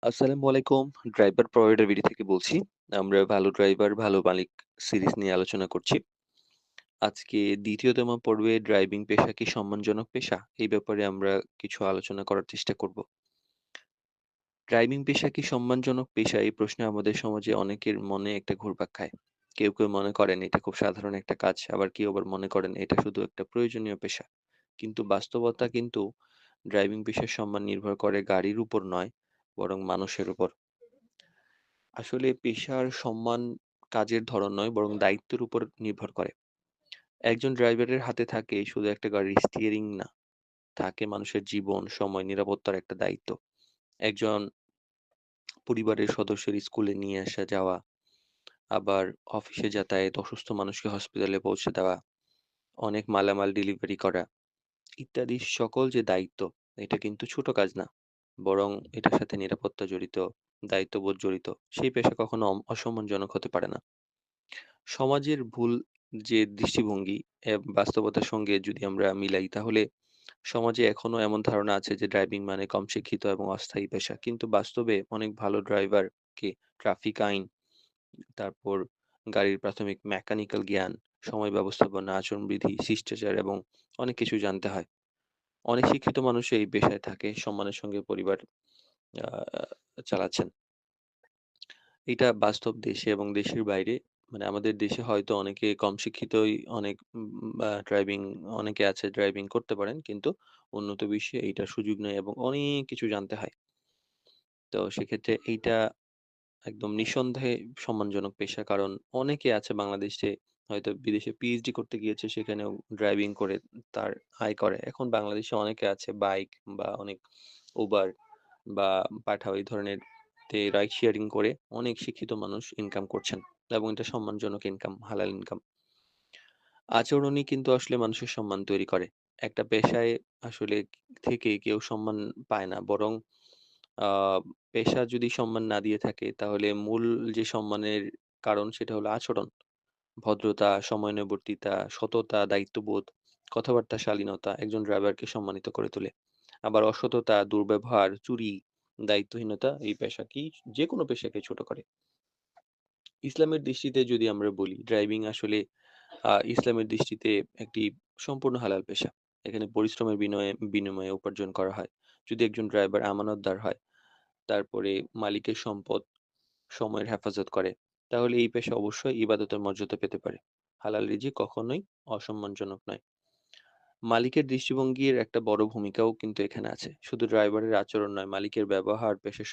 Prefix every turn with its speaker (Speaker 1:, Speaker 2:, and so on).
Speaker 1: আসসালামু আলাইকুম। ড্রাইভার প্রভাইডার থেকে বলছি। আমরা ভালো ড্রাইভার, ভালো মালিক সিরিজ নিয়ে আলোচনা করছি। আজকে ২য় তম পর্বে ড্রাইভিং পেশা কি সম্মানজনক পেশা? এই ব্যাপারে আমরা কিছু আলোচনা করার চেষ্টা করব। ড্রাইভিং পেশা কি সম্মানজনক পেশা? এই প্রশ্নে আমাদের সমাজে অনেকের মনে একটা ঘুরপাক খায়। কেউ মনে করেন এটা খুব সাধারণ একটা কাজ, আবার কেউ আবার মনে করেন এটা শুধু একটা প্রয়োজনীয় পেশা। কিন্তু বাস্তবতা কিন্তু ড্রাইভিং পেশার সম্মান নির্ভর করে গাড়ির উপর নয়, বরং মানুষের উপর। আসলে পেশার সম্মান কাজের ধরন নয়, বরং দায়িত্বের উপর নির্ভর করে। একজন ড্রাইভারের হাতে থাকে শুধু একটা গাড়ির স্টিয়ারিং না, থাকে মানুষের জীবন, সময়, নিরাপত্তার একটা দায়িত্ব। একজন পরিবারের সদস্যের স্কুলে নিয়ে আসা যাওয়া, আবার অফিসে যাতায়াত, অসুস্থ মানুষকে হসপিটালে পৌঁছে দেওয়া, অনেক মালামাল ডেলিভারি করা ইত্যাদি সকল যে দায়িত্ব, এটা কিন্তু ছোট কাজ না। বরং এটার সাথে নিরাপত্তা জড়িত, দায়িত্ববোধ জড়িত। সেই পেশা কখনো অসম্মানজনক হতে পারে না। সমাজের ভুল যে দৃষ্টিভঙ্গি বাস্তবতার সঙ্গে যদি আমরা মিলাই, তাহলে সমাজে এখনো এমন ধারণা আছে যে ড্রাইভিং মানে কম শিক্ষিত এবং অস্থায়ী পেশা। কিন্তু বাস্তবে অনেক ভালো ড্রাইভারকে ট্রাফিক আইন, তারপর গাড়ির প্রাথমিক মেকানিক্যাল জ্ঞান, সময় ব্যবস্থাপনা, আচরণবিধি, শিষ্টাচার এবং অনেক কিছু জানতে হয়। অনেক শিক্ষিত মানুষ এই পেশায় থাকে, সম্মানের সঙ্গে পরিবার চালাচ্ছেন। এটা বাস্তব দেশে এবং দেশের বাইরে। মানে আমাদের দেশে হয়তো অনেকে কম শিক্ষিতই অনেক ড্রাইভিং, অনেকে আছে ড্রাইভিং করতে পারেন। কিন্তু উন্নত বিশ্বে এইটার সুযোগ নেই এবং অনেক কিছু জানতে হয়। তো সেক্ষেত্রে এইটা একদম নিঃসন্দেহে সম্মানজনক পেশা। কারণ অনেকে আছে বাংলাদেশে হয়তো বিদেশে পিএইচডি করতে গিয়েছে, সেখানেও ড্রাইভিং করে তার আয় করে। এখন বাংলাদেশে অনেকে আছে বাইক বা অনেক উবার বা পাঠাও এই ধরনের রাইড শেয়ারিং করে অনেক শিক্ষিত মানুষ ইনকাম করছেন এবং এটা সম্মানজনক ইনকাম, হালাল ইনকাম। আচরণই কিন্তু আসলে মানুষের সম্মান তৈরি করে। একটা পেশায় আসলে থেকে কেউ সম্মান পায় না, বরং পেশা যদি সম্মান না দিয়ে থাকে তাহলে মূল যে সম্মানের কারণ সেটা হলো আচরণ। ভদ্রতা, সময়ানুবর্তিতা, সততা, দায়িত্ববোধ, কথাবার্তার শালীনতা একজন ড্রাইভারকে সম্মানিত করে তোলে। আবার অসততা, দুর্ব্যবহার, চুরি, দায়িত্বহীনতা এই পেশাকেই, যেকোনো পেশাকে ছোট করে। ইসলামের দৃষ্টিতে যদি আমরা বলি, ড্রাইভিং আসলে ইসলামের দৃষ্টিতে একটি সম্পূর্ণ হালাল পেশা। এখানে পরিশ্রমের বিনিময়ে উপার্জন করা হয়। যদি একজন ড্রাইভার আমানতদার হয়, তারপরে মালিকের সম্পদ, সময়ের হেফাজত করে, তাহলে এই পেশা অবশ্যই ইবাদতের মর্যাদা পেতে পারে। হালাল রিজিক কখনোই অসম্মানজনক নয়। মালিকের দৃষ্টিভঙ্গির একটা বড় ভূমিকাও কিন্তু এখানে আছে। শুধু ড্রাইভারের আচরণ নয়, মালিকের ব্যবহার, পেশার